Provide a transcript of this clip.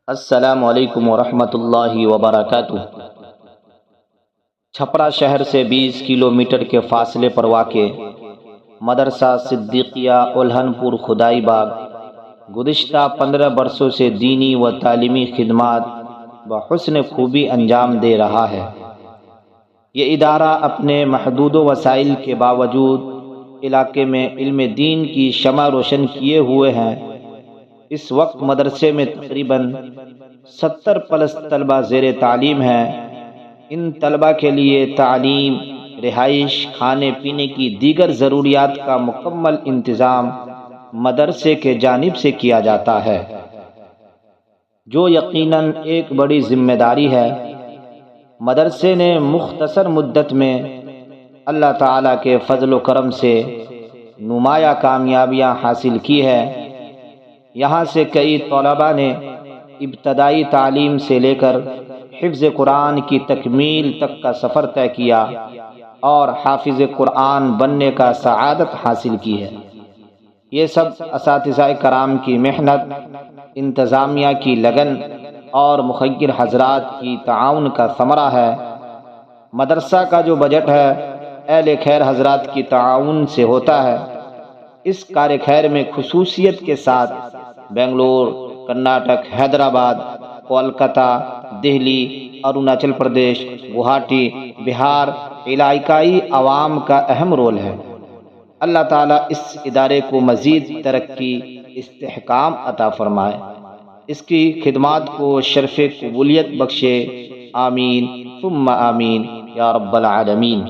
السلام علیکم ورحمۃ اللہ وبرکاتہ۔ چھپرا شہر سے 20 کلومیٹر کے فاصلے پر واقع مدرسہ صدیقیہ اولہن پور خدائی باغ گزشتہ 15 برسوں سے دینی و تعلیمی خدمات بحسن خوبی انجام دے رہا ہے۔ یہ ادارہ اپنے محدود وسائل کے باوجود علاقے میں علم دین کی شمع روشن کیے ہوئے ہیں۔ اس وقت مدرسے میں تقریباً 70 پلس طلبہ زیر تعلیم ہیں۔ ان طلبہ کے لیے تعلیم، رہائش، کھانے پینے کی دیگر ضروریات کا مکمل انتظام مدرسے کے جانب سے کیا جاتا ہے، جو یقیناً ایک بڑی ذمہ داری ہے۔ مدرسے نے مختصر مدت میں اللہ تعالیٰ کے فضل و کرم سے نمایاں کامیابیاں حاصل کی ہے۔ یہاں سے کئی طلباء نے ابتدائی تعلیم سے لے کر حفظ قرآن کی تکمیل تک کا سفر طے کیا اور حافظ قرآن بننے کا سعادت حاصل کی ہے۔ یہ سب اساتذہ کرام کی محنت، انتظامیہ کی لگن اور مخیر حضرات کی تعاون کا ثمرہ ہے۔ مدرسہ کا جو بجٹ ہے اہل خیر حضرات کی تعاون سے ہوتا ہے۔ اس کار خیر میں خصوصیت کے ساتھ بنگلور، کرناٹک، حیدرآباد، کولکتہ، دہلی، اروناچل پردیش، گوہاٹی، بہار علاقائی عوام کا اہم رول ہے۔ اللہ تعالیٰ اس ادارے کو مزید ترقی، استحکام عطا فرمائے، اس کی خدمات کو شرف قبولیت بخشے، آمین ثم آمین یا رب العالمین۔